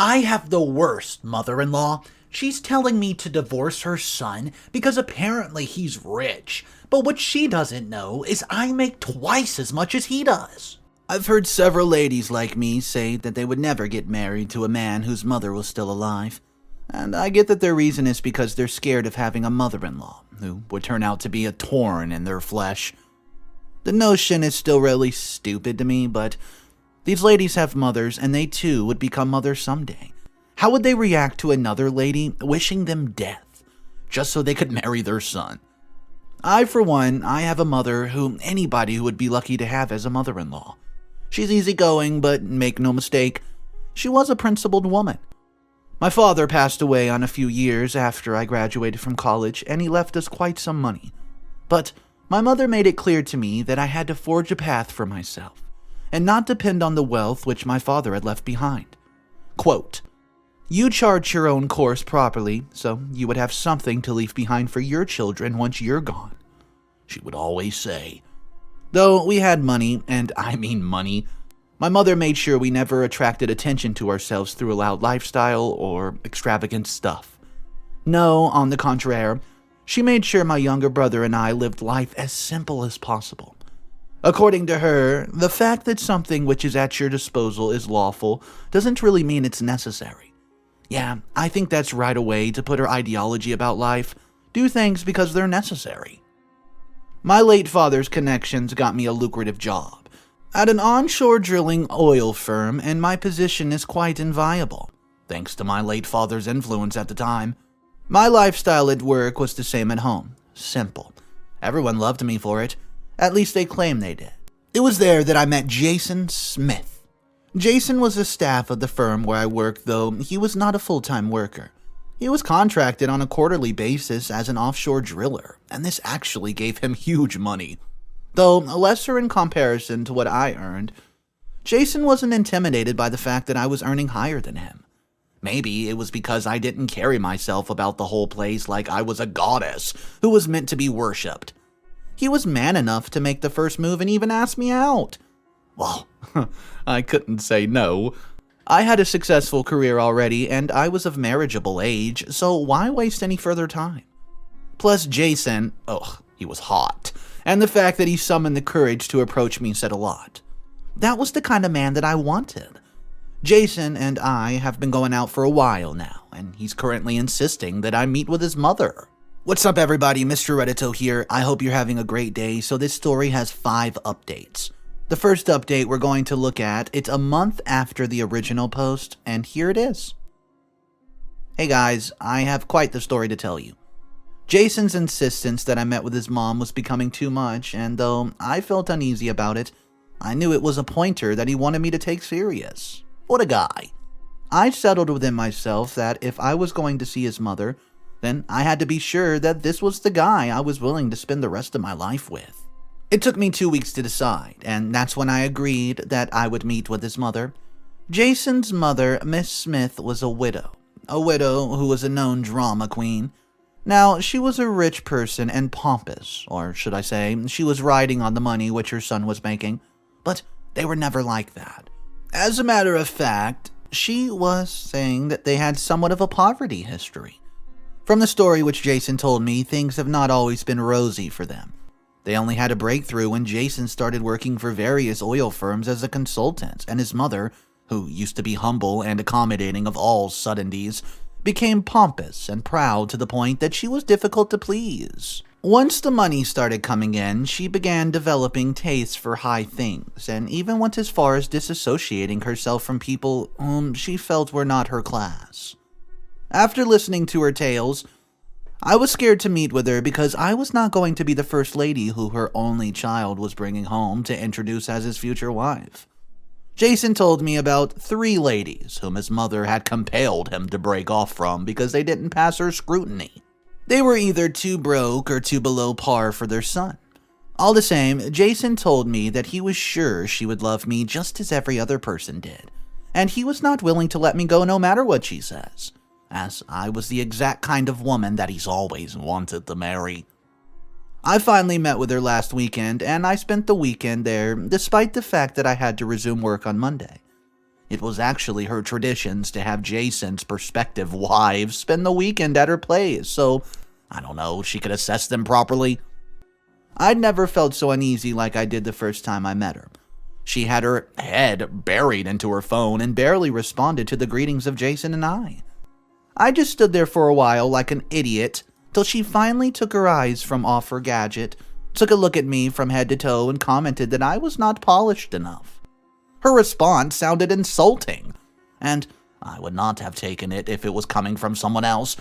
I have the worst mother-in-law. She's telling me to divorce her son because apparently he's rich. But what she doesn't know is I make twice as much as he does. I've heard several ladies like me say that they would never get married to a man whose mother was still alive. And I get that their reason is because they're scared of having a mother-in-law who would turn out to be a thorn in their flesh. The notion is still really stupid to me, but these ladies have mothers and they too would become mothers someday. How would they react to another lady wishing them death just so they could marry their son? For one, I have a mother who anybody would be lucky to have as a mother-in-law. She's easygoing, but make no mistake, she was a principled woman. My father passed away on a few years after I graduated from college, and he left us quite some money. But my mother made it clear to me that I had to forge a path for myself, and not depend on the wealth which my father had left behind. Quote, "You chart your own course properly, so you would have something to leave behind for your children once you're gone," she would always say. Though we had money, and I mean money, my mother made sure we never attracted attention to ourselves through a loud lifestyle or extravagant stuff. No, on the contrary, she made sure my younger brother and I lived life as simple as possible. According to her, the fact that something which is at your disposal is lawful doesn't really mean it's necessary. Yeah, I think that's right away to put her ideology about life. Do things because they're necessary. My late father's connections got me a lucrative job at an onshore drilling oil firm, and my position is quite enviable, thanks to my late father's influence at the time. My lifestyle at work was the same at home. Simple. Everyone loved me for it. At least they claimed they did. It was there that I met Jason Smith. Jason was a staff of the firm where I worked, though he was not a full-time worker. He was contracted on a quarterly basis as an offshore driller, and this actually gave him huge money. Though lesser in comparison to what I earned, Jason wasn't intimidated by the fact that I was earning higher than him. Maybe it was because I didn't carry myself about the whole place like I was a goddess who was meant to be worshipped. He was man enough to make the first move and even ask me out. Well, I couldn't say no. I had a successful career already, and I was of marriageable age, so why waste any further time? Plus, Jason, he was hot, and the fact that he summoned the courage to approach me said a lot. That was the kind of man that I wanted. Jason and I have been going out for a while now, and he's currently insisting that I meet with his mother. What's up, everybody? Mr. Reddito here. I hope you're having a great day. So this story has 5 updates. The first update we're going to look at, it's a month after the original post, and here it is. Hey guys, I have quite the story to tell you. Jason's insistence that I met with his mom was becoming too much, and though I felt uneasy about it, I knew it was a pointer that he wanted me to take serious. What a guy. I settled within myself that if I was going to see his mother, then I had to be sure that this was the guy I was willing to spend the rest of my life with. It took me 2 weeks to decide, and that's when I agreed that I would meet with his mother. Jason's mother, Miss Smith, was a widow who was a known drama queen. Now, she was a rich person and pompous, or should I say, she was riding on the money which her son was making, but they were never like that. As a matter of fact, she was saying that they had somewhat of a poverty history. From the story which Jason told me, things have not always been rosy for them. They only had a breakthrough when Jason started working for various oil firms as a consultant, and his mother, who used to be humble and accommodating of all suddenlies, became pompous and proud to the point that she was difficult to please. Once the money started coming in, she began developing tastes for high things, and even went as far as disassociating herself from people whom she felt were not her class. After listening to her tales, I was scared to meet with her because I was not going to be the first lady who her only child was bringing home to introduce as his future wife. Jason told me about 3 ladies whom his mother had compelled him to break off from because they didn't pass her scrutiny. They were either too broke or too below par for their son. All the same, Jason told me that he was sure she would love me just as every other person did, and he was not willing to let me go no matter what she says, as I was the exact kind of woman that he's always wanted to marry. I finally met with her last weekend, and I spent the weekend there despite the fact that I had to resume work on Monday. It was actually her traditions to have Jason's prospective wives spend the weekend at her place, so I don't know, she could assess them properly. I'd never felt so uneasy like I did the first time I met her. She had her head buried into her phone and barely responded to the greetings of Jason and I. I just stood there for a while like an idiot till she finally took her eyes from off her gadget, took a look at me from head to toe, and commented that I was not polished enough. Her response sounded insulting, and I would not have taken it if it was coming from someone else.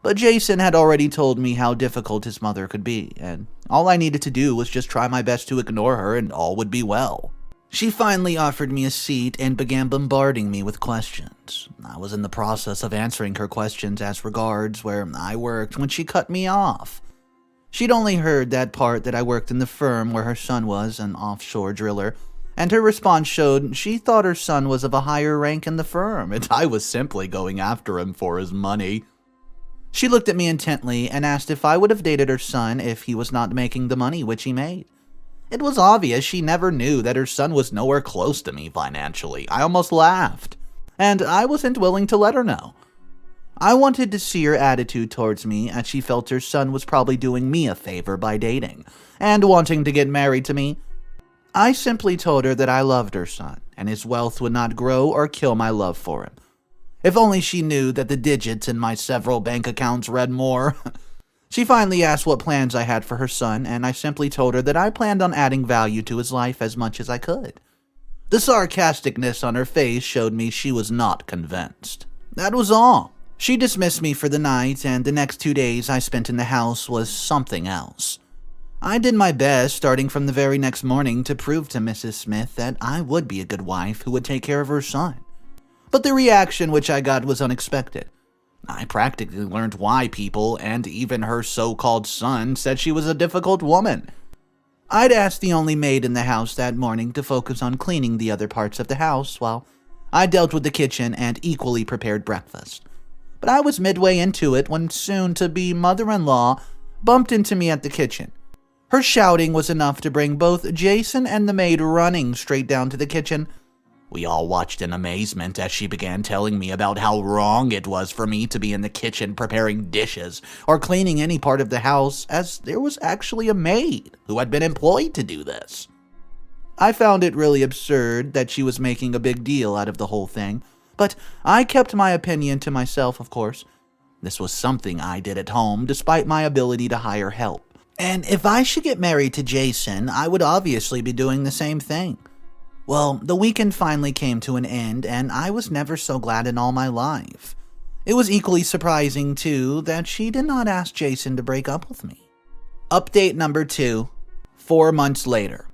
But Jason had already told me how difficult his mother could be, and all I needed to do was just try my best to ignore her and all would be well. She finally offered me a seat and began bombarding me with questions. I was in the process of answering her questions as regards where I worked when she cut me off. She'd only heard that part that I worked in the firm where her son was an offshore driller, and her response showed she thought her son was of a higher rank in the firm, and I was simply going after him for his money. She looked at me intently and asked if I would have dated her son if he was not making the money which he made. It was obvious she never knew that her son was nowhere close to me financially. I almost laughed, and I wasn't willing to let her know. I wanted to see her attitude towards me, as she felt her son was probably doing me a favor by dating and wanting to get married to me. I simply told her that I loved her son, and his wealth would not grow or kill my love for him. If only she knew that the digits in my several bank accounts read more. She finally asked what plans I had for her son, and I simply told her that I planned on adding value to his life as much as I could. The sarcasticness on her face showed me she was not convinced. That was all. She dismissed me for the night, and the next 2 days I spent in the house was something else. I did my best, starting from the very next morning, to prove to Mrs. Smith that I would be a good wife who would take care of her son. But the reaction which I got was unexpected. I practically learned why people, and even her so-called son, said she was a difficult woman. I'd asked the only maid in the house that morning to focus on cleaning the other parts of the house while I dealt with the kitchen and equally prepared breakfast. But I was midway into it when soon-to-be mother-in-law bumped into me at the kitchen. Her shouting was enough to bring both Jason and the maid running straight down to the kitchen. We all watched in amazement as she began telling me about how wrong it was for me to be in the kitchen preparing dishes or cleaning any part of the house, as there was actually a maid who had been employed to do this. I found it really absurd that she was making a big deal out of the whole thing, but I kept my opinion to myself, of course. This was something I did at home despite my ability to hire help. And if I should get married to Jason, I would obviously be doing the same thing. Well, the weekend finally came to an end, and I was never so glad in all my life. It was equally surprising, too, that she did not ask Jason to break up with me. Update number 2, 4 months later.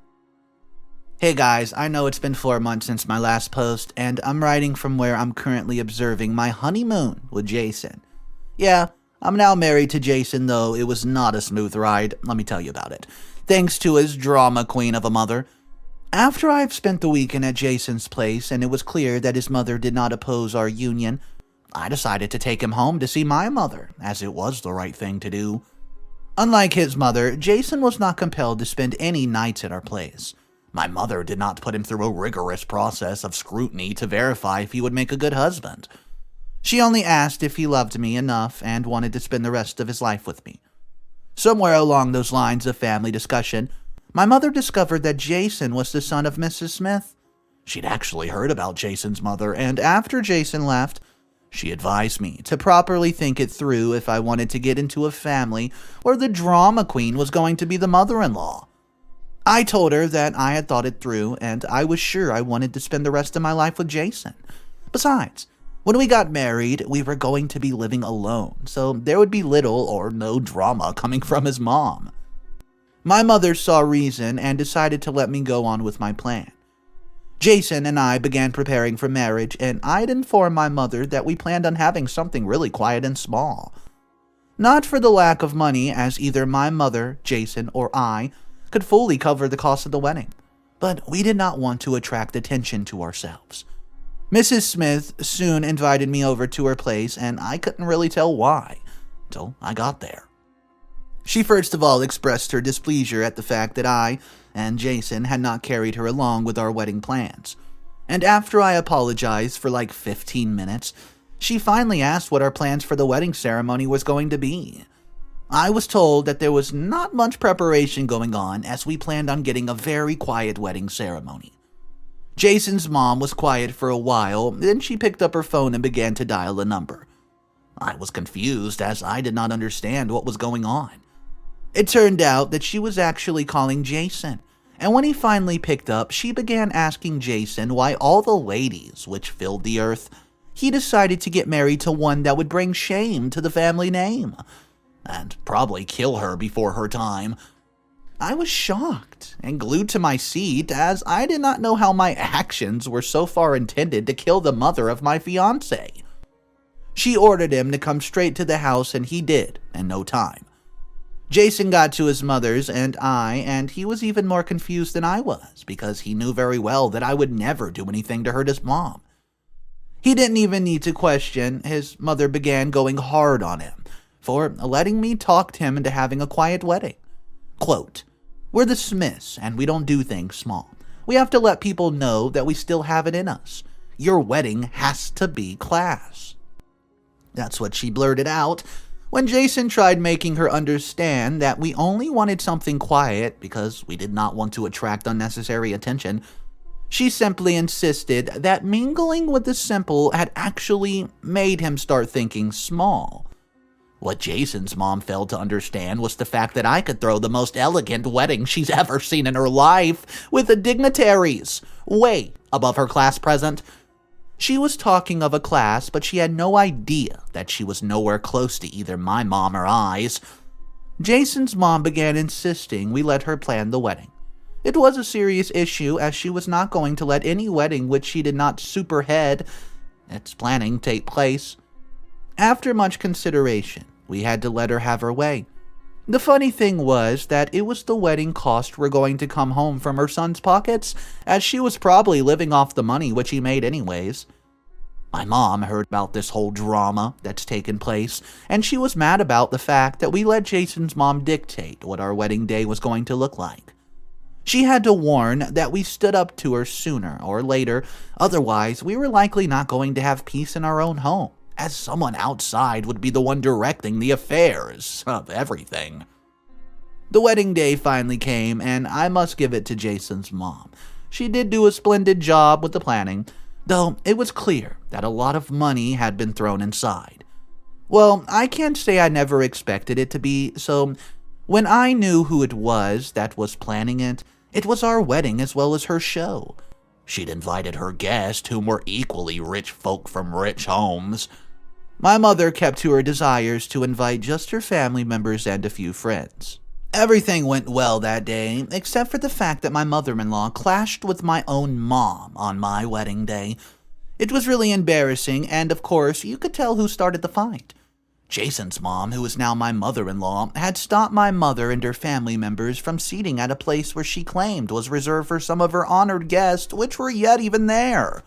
Hey guys, I know it's been 4 months since my last post, and I'm writing from where I'm currently observing my honeymoon with Jason. Yeah, I'm now married to Jason, though it was not a smooth ride, let me tell you about it. Thanks to his drama queen of a mother. After I've spent the weekend at Jason's place and it was clear that his mother did not oppose our union, I decided to take him home to see my mother, as it was the right thing to do. Unlike his mother, Jason was not compelled to spend any nights at our place. My mother did not put him through a rigorous process of scrutiny to verify if he would make a good husband. She only asked if he loved me enough and wanted to spend the rest of his life with me. Somewhere along those lines of family discussion, my mother discovered that Jason was the son of Mrs. Smith. She'd actually heard about Jason's mother, and after Jason left, she advised me to properly think it through if I wanted to get into a family where the drama queen was going to be the mother-in-law. I told her that I had thought it through, and I was sure I wanted to spend the rest of my life with Jason. Besides, when we got married, we were going to be living alone, so there would be little or no drama coming from his mom. My mother saw reason and decided to let me go on with my plan. Jason and I began preparing for marriage, and I'd informed my mother that we planned on having something really quiet and small. Not for the lack of money, as either my mother, Jason, or I could fully cover the cost of the wedding, but we did not want to attract attention to ourselves. Mrs. Smith soon invited me over to her place, and I couldn't really tell why, until I got there. She first of all expressed her displeasure at the fact that I and Jason had not carried her along with our wedding plans, And after I apologized for like 15 minutes, she finally asked what our plans for the wedding ceremony was going to be. I was told that there was not much preparation going on as we planned on getting a very quiet wedding ceremony. Jason's mom was quiet for a while, then she picked up her phone and began to dial a number. I was confused as I did not understand what was going on. It turned out that she was actually calling Jason, and when he finally picked up, she began asking Jason why all the ladies which filled the earth, he decided to get married to one that would bring shame to the family name, and probably kill her before her time. I was shocked and glued to my seat as I did not know how my actions were so far intended to kill the mother of my fiancé. She ordered him to come straight to the house, and he did in no time. Jason got to his mother's and he was even more confused than I was because he knew very well that I would never do anything to hurt his mom. He didn't even need to question. His mother began going hard on him for letting me talk him into having a quiet wedding. Quote, "We're the Smiths and we don't do things small. We have to let people know that we still have it in us. Your wedding has to be class." That's what she blurted out when Jason tried making her understand that we only wanted something quiet because we did not want to attract unnecessary attention. She simply insisted that mingling with the simple had actually made him start thinking small. What Jason's mom failed to understand was the fact that I could throw the most elegant wedding she's ever seen in her life with the dignitaries, way above her class present. She was talking of a class, but she had no idea that she was nowhere close to either my mom or I's. Jason's mom began insisting we let her plan the wedding. It was a serious issue as she was not going to let any wedding which she did not superhead its planning take place. After much consideration, we had to let her have her way. The funny thing was that it was the wedding costs were going to come home from her son's pockets, as she was probably living off the money which he made anyways. My mom heard about this whole drama that's taken place, and she was mad about the fact that we let Jason's mom dictate what our wedding day was going to look like. She had to warn that we stood up to her sooner or later, otherwise we were likely not going to have peace in our own home, as someone outside would be the one directing the affairs of everything. The wedding day finally came, and I must give it to Jason's mom. She did do a splendid job with the planning, though it was clear that a lot of money had been thrown inside. Well, I can't say I never expected it to be, so when I knew who it was that was planning it, it was our wedding as well as her show. She'd invited her guests, whom were equally rich folk from rich homes. My mother kept to her desires to invite just her family members and a few friends. Everything went well that day, except for the fact that my mother-in-law clashed with my own mom on my wedding day. It was really embarrassing, and of course, you could tell who started the fight. Jason's mom, who is now my mother-in-law, had stopped my mother and her family members from seating at a place where she claimed was reserved for some of her honored guests, which were yet even there.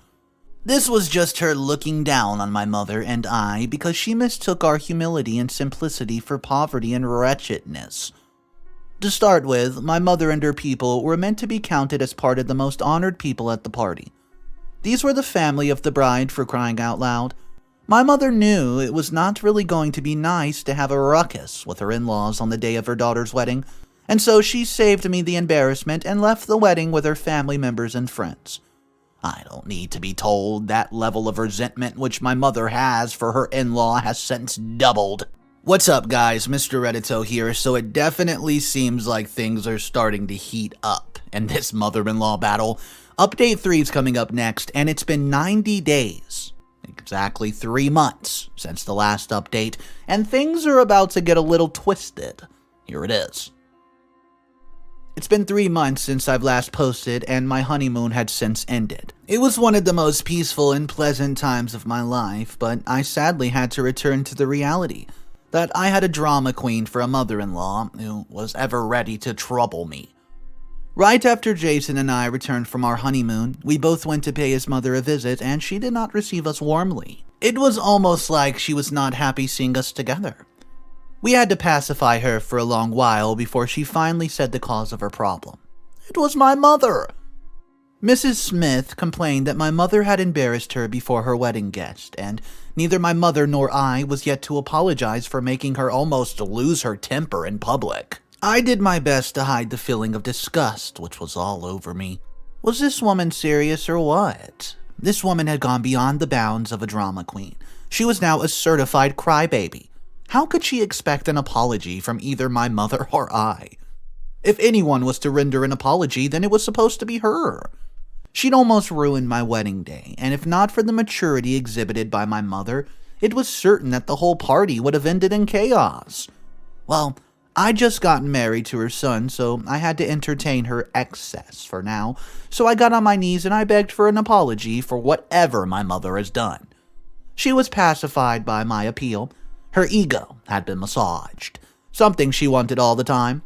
This was just her looking down on my mother and I because she mistook our humility and simplicity for poverty and wretchedness. To start with, my mother and her people were meant to be counted as part of the most honored people at the party. These were the family of the bride, for crying out loud. My mother knew it was not really going to be nice to have a ruckus with her in-laws on the day of her daughter's wedding, and so she saved me the embarrassment and left the wedding with her family members and friends. I don't need to be told that level of resentment which my mother has for her in-law has since doubled. What's up, guys? Mr. Reddito here. So it definitely seems like things are starting to heat up in this mother-in-law battle. Update 3 is coming up next, and it's been 90 days. Exactly 3 months since the last update, and things are about to get a little twisted. Here it is. It's been 3 months since I've last posted, and my honeymoon had since ended. It was one of the most peaceful and pleasant times of my life, but I sadly had to return to the reality that I had a drama queen for a mother-in-law who was ever ready to trouble me. Right after Jason and I returned from our honeymoon, we both went to pay his mother a visit, and she did not receive us warmly. It was almost like she was not happy seeing us together. We had to pacify her for a long while before she finally said the cause of her problem. It was my mother. Mrs. Smith complained that my mother had embarrassed her before her wedding guest, and neither my mother nor I was yet to apologize for making her almost lose her temper in public. I did my best to hide the feeling of disgust which was all over me. Was this woman serious or what? This woman had gone beyond the bounds of a drama queen. She was now a certified crybaby. How could she expect an apology from either my mother or I? If anyone was to render an apology, then it was supposed to be her. She'd almost ruined my wedding day, and if not for the maturity exhibited by my mother, it was certain that the whole party would have ended in chaos. Well, I'd just gotten married to her son, so I had to entertain her excess for now, so I got on my knees and I begged for an apology for whatever my mother has done. She was pacified by my appeal. Her ego had been massaged, something she wanted all the time.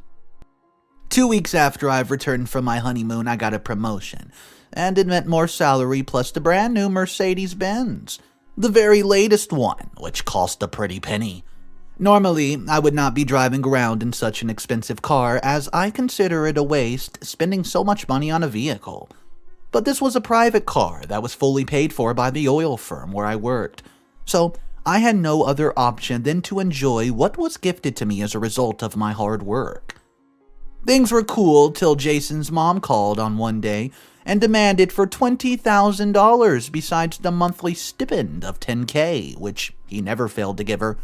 2 weeks after I've returned from my honeymoon, I got a promotion, and it meant more salary plus the brand new Mercedes-Benz, the very latest one, which cost a pretty penny. Normally, I would not be driving around in such an expensive car, as I consider it a waste spending so much money on a vehicle. But this was a private car that was fully paid for by the oil firm where I worked, so I had no other option than to enjoy what was gifted to me as a result of my hard work. Things were cool till Jason's mom called on one day and demanded for $20,000 besides the monthly stipend of $10,000, which he never failed to give her.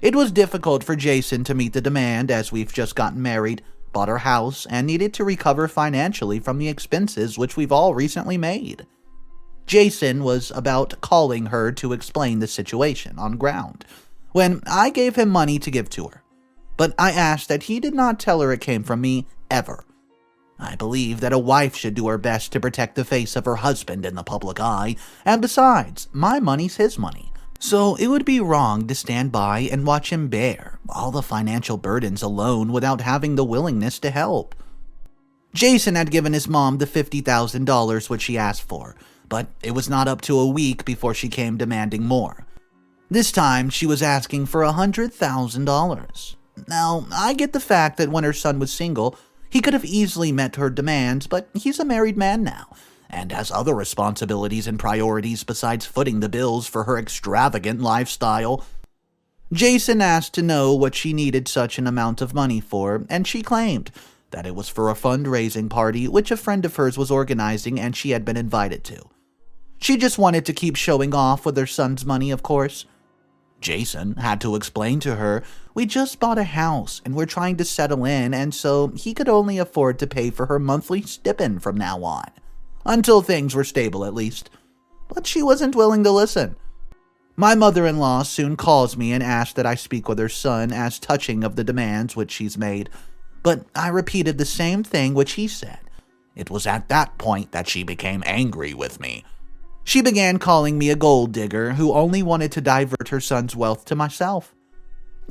It was difficult for Jason to meet the demand, as we've just gotten married, bought our house, and needed to recover financially from the expenses which we've all recently made. Jason was about calling her to explain the situation on ground, when I gave him money to give to her. But I asked that he did not tell her it came from me, ever. I believe that a wife should do her best to protect the face of her husband in the public eye, and besides, my money's his money. So it would be wrong to stand by and watch him bear all the financial burdens alone without having the willingness to help. Jason had given his mom the $50,000 which she asked for, but it was not up to a week before she came demanding more. This time, she was asking for $100,000. Now, I get the fact that when her son was single, he could have easily met her demands, but he's a married man now, and has other responsibilities and priorities besides footing the bills for her extravagant lifestyle. Jason asked to know what she needed such an amount of money for, and she claimed that it was for a fundraising party which a friend of hers was organizing and she had been invited to. She just wanted to keep showing off with her son's money, of course. Jason had to explain to her, we just bought a house and we're trying to settle in, and so he could only afford to pay for her monthly stipend from now on. Until things were stable, at least. But she wasn't willing to listen. My mother-in-law soon calls me and asks that I speak with her son as touching of the demands which she's made. But I repeated the same thing which he said. It was at that point that she became angry with me. She began calling me a gold digger who only wanted to divert her son's wealth to myself.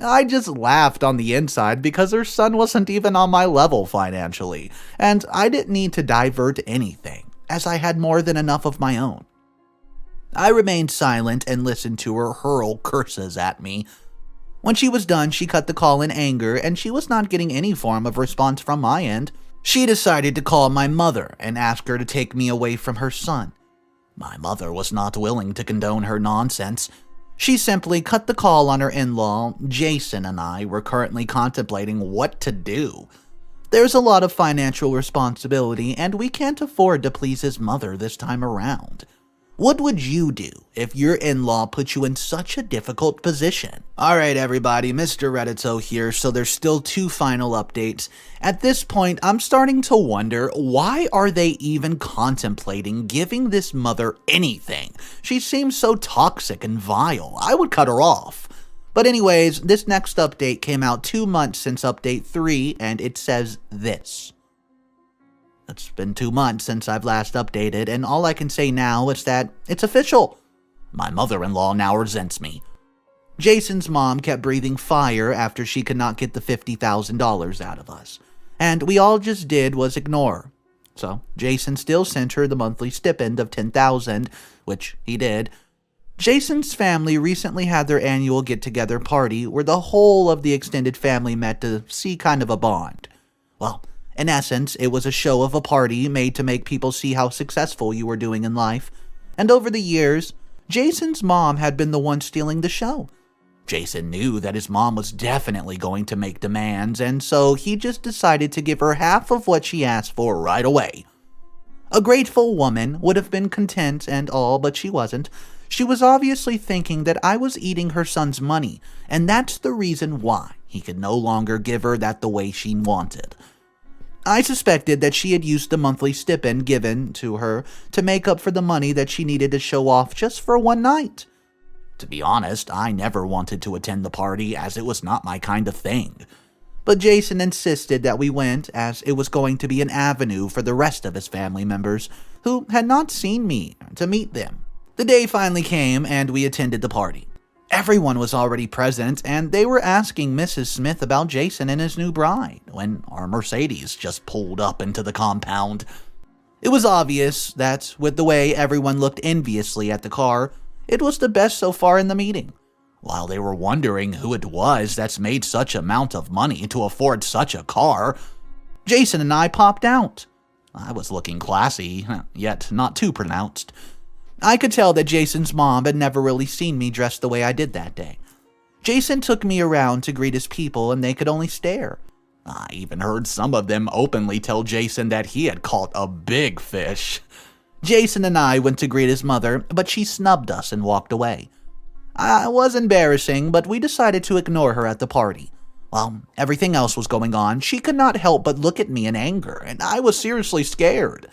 I just laughed on the inside because her son wasn't even on my level financially, and I didn't need to divert anything, as I had more than enough of my own. I remained silent and listened to her hurl curses at me. When she was done, she cut the call in anger, and she was not getting any form of response from my end. She decided to call my mother and ask her to take me away from her son. My mother was not willing to condone her nonsense. She simply cut the call on her in-law. Jason and I were currently contemplating what to do. There's a lot of financial responsibility, and we can't afford to please his mother this time around. What would you do if your in-law put you in such a difficult position? Alright everybody, Mr. Reddito here, so there's still 2 final updates. At this point, I'm starting to wonder, why are they even contemplating giving this mother anything? She seems so toxic and vile. I would cut her off. But anyways, this next update came out 2 months since update 3, and it says this. It's been 2 months since I've last updated, and all I can say now is that it's official. My mother-in-law now resents me. Jason's mom kept breathing fire after she could not get the $50,000 out of us, and we all just did was ignore. So Jason still sent her the monthly stipend of $10,000, which he did. Jason's family recently had their annual get-together party where the whole of the extended family met to see kind of a bond. Well, In essence, it was a show of a party made to make people see how successful you were doing in life. And over the years, Jason's mom had been the one stealing the show. Jason knew that his mom was definitely going to make demands, and so he just decided to give her half of what she asked for right away. A grateful woman would have been content and all, but she wasn't. She was obviously thinking that I was eating her son's money, and that's the reason why he could no longer give her that the way she wanted. I suspected that she had used the monthly stipend given to her to make up for the money that she needed to show off just for one night. To be honest, I never wanted to attend the party as it was not my kind of thing. But Jason insisted that we went as it was going to be an avenue for the rest of his family members who had not seen me to meet them. The day finally came and we attended the party. Everyone was already present and they were asking Mrs. Smith about Jason and his new bride when our Mercedes just pulled up into the compound. It was obvious that with the way everyone looked enviously at the car, it was the best so far in the meeting. While they were wondering who it was that's made such amount of money to afford such a car, Jason and I popped out. I was looking classy, yet not too pronounced. I could tell that Jason's mom had never really seen me dressed the way I did that day. Jason took me around to greet his people and they could only stare. I even heard some of them openly tell Jason that he had caught a big fish. Jason and I went to greet his mother, but she snubbed us and walked away. It was embarrassing, but we decided to ignore her at the party. While everything else was going on, she could not help but look at me in anger, and I was seriously scared.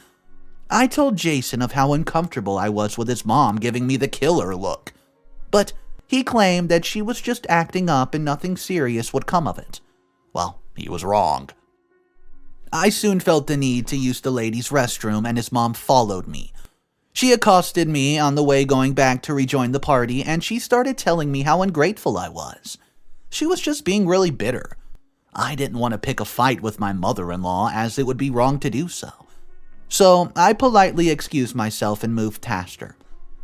I told Jason of how uncomfortable I was with his mom giving me the killer look, but he claimed that she was just acting up and nothing serious would come of it. Well, he was wrong. I soon felt the need to use the ladies' restroom and his mom followed me. She accosted me on the way going back to rejoin the party and she started telling me how ungrateful I was. She was just being really bitter. I didn't want to pick a fight with my mother-in-law as it would be wrong to do so. So I politely excused myself and moved past her.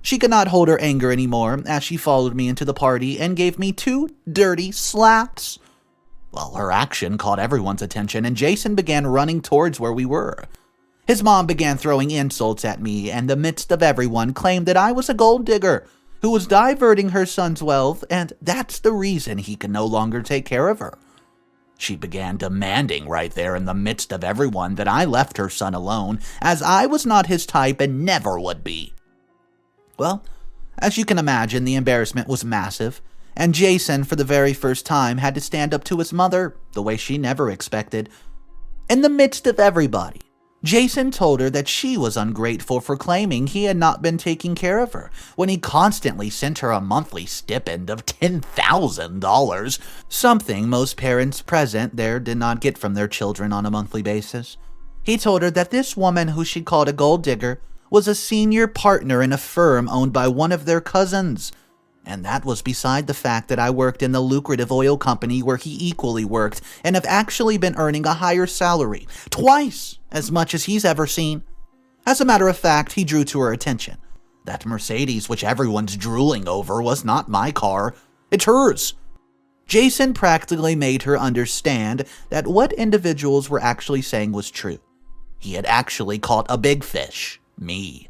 She could not hold her anger anymore as she followed me into the party and gave me 2 dirty slaps. Well, her action caught everyone's attention and Jason began running towards where we were. His mom began throwing insults at me and in the midst of everyone claimed that I was a gold digger who was diverting her son's wealth and that's the reason he could no longer take care of her. She began demanding right there in the midst of everyone that I left her son alone, as I was not his type and never would be. Well, as you can imagine, the embarrassment was massive, and Jason, for the very first time, had to stand up to his mother the way she never expected. In the midst of everybody, Jason told her that she was ungrateful for claiming he had not been taking care of her, when he constantly sent her a monthly stipend of $10,000, something most parents present there did not get from their children on a monthly basis. He told her that this woman who she called a gold digger was a senior partner in a firm owned by one of their cousins, and that was beside the fact that I worked in the lucrative oil company where he equally worked and have actually been earning a higher salary, twice as much as he's ever seen. As a matter of fact, he drew to her attention. That Mercedes, which everyone's drooling over, was not my car. It's hers. Jason practically made her understand that what individuals were actually saying was true. He had actually caught a big fish, me.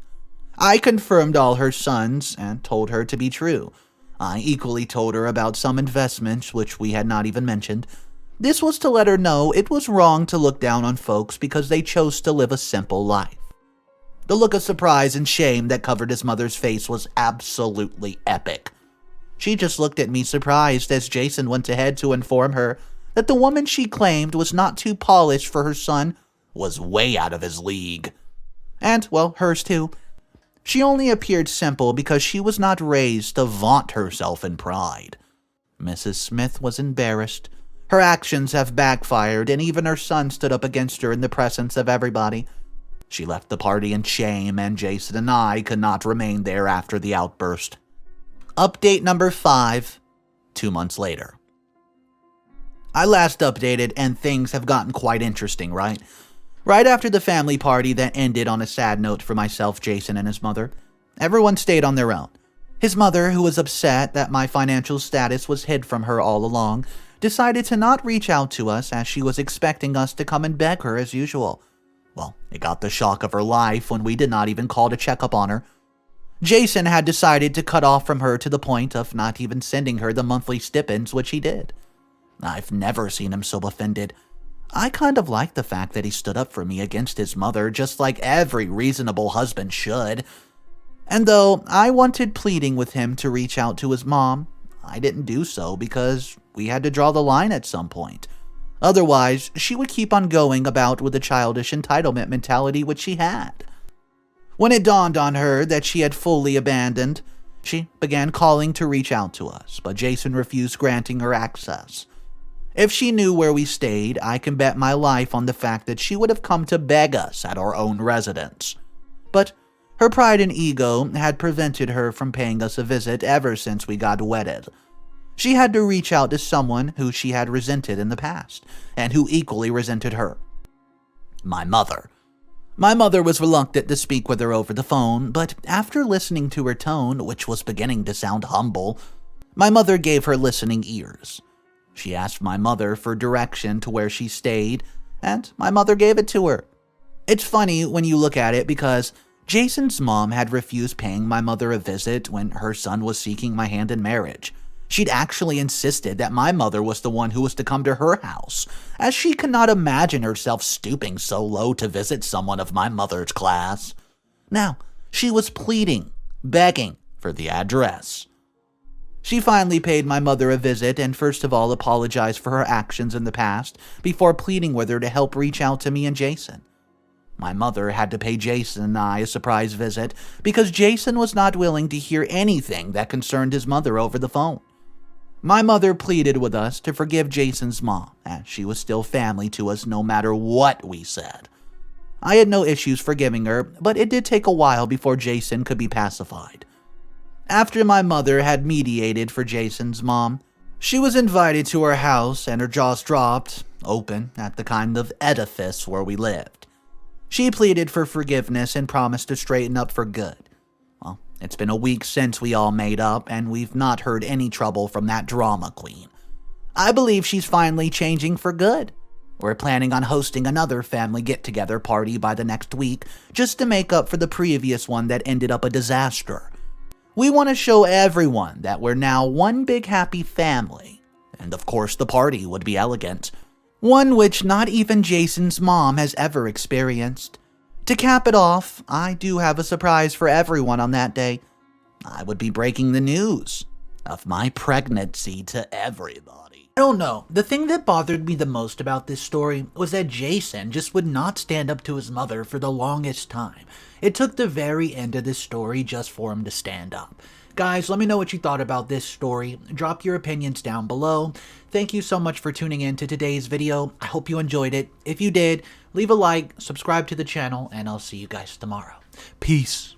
I confirmed all her sons and told her to be true. I equally told her about some investments which we had not even mentioned. This was to let her know it was wrong to look down on folks because they chose to live a simple life. The look of surprise and shame that covered his mother's face was absolutely epic. She just looked at me surprised as Jason went ahead to inform her that the woman she claimed was not too polished for her son was way out of his league. And, well, hers too. She only appeared simple because she was not raised to vaunt herself in pride. Mrs. Smith was embarrassed. Her actions have backfired, and even her son stood up against her in the presence of everybody. She left the party in shame, and Jason and I could not remain there after the outburst. Update number 5, 2 months later. I last updated, and things have gotten quite interesting, right? Right after the family party that ended on a sad note for myself, Jason, and his mother, everyone stayed on their own. His mother, who was upset that my financial status was hid from her all along, decided to not reach out to us as she was expecting us to come and beg her as usual. Well, it got the shock of her life when we did not even call to check up on her. Jason had decided to cut off from her to the point of not even sending her the monthly stipends, which he did. I've never seen him so offended. I kind of liked the fact that he stood up for me against his mother, just like every reasonable husband should. And though I wanted pleading with him to reach out to his mom, I didn't do so because we had to draw the line at some point. Otherwise, she would keep on going about with the childish entitlement mentality which she had. When it dawned on her that she had fully abandoned, she began calling to reach out to us, but Jason refused granting her access. If she knew where we stayed, I can bet my life on the fact that she would have come to beg us at our own residence. But her pride and ego had prevented her from paying us a visit ever since we got wedded. She had to reach out to someone who she had resented in the past, and who equally resented her. My mother. My mother was reluctant to speak with her over the phone, but after listening to her tone, which was beginning to sound humble, my mother gave her listening ears. She asked my mother for direction to where she stayed, and my mother gave it to her. It's funny when you look at it because Jason's mom had refused paying my mother a visit when her son was seeking my hand in marriage. She'd actually insisted that my mother was the one who was to come to her house, as she could not imagine herself stooping so low to visit someone of my mother's class. Now, she was pleading, begging for the address. She finally paid my mother a visit and first of all apologized for her actions in the past before pleading with her to help reach out to me and Jason. My mother had to pay Jason and I a surprise visit because Jason was not willing to hear anything that concerned his mother over the phone. My mother pleaded with us to forgive Jason's mom, as she was still family to us no matter what we said. I had no issues forgiving her, but it did take a while before Jason could be pacified. After my mother had mediated for Jason's mom, she was invited to her house and her jaws dropped, open, at the kind of edifice where we lived. She pleaded for forgiveness and promised to straighten up for good. Well, it's been a week since we all made up, and we've not heard any trouble from that drama queen. I believe she's finally changing for good. We're planning on hosting another family get-together party by the next week, just to make up for the previous one that ended up a disaster. We want to show everyone that we're now one big happy family. And of course the party would be elegant. One which not even Jason's mom has ever experienced. To cap it off, I do have a surprise for everyone on that day. I would be breaking the news of my pregnancy to everybody. I don't know, the thing that bothered me the most about this story was that Jason just would not stand up to his mother for the longest time. It took the very end of this story just for him to stand up. Guys, let me know what you thought about this story. Drop your opinions down below. Thank you so much for tuning in to today's video. I hope you enjoyed it. If you did, leave a like, subscribe to the channel, and I'll see you guys tomorrow. Peace.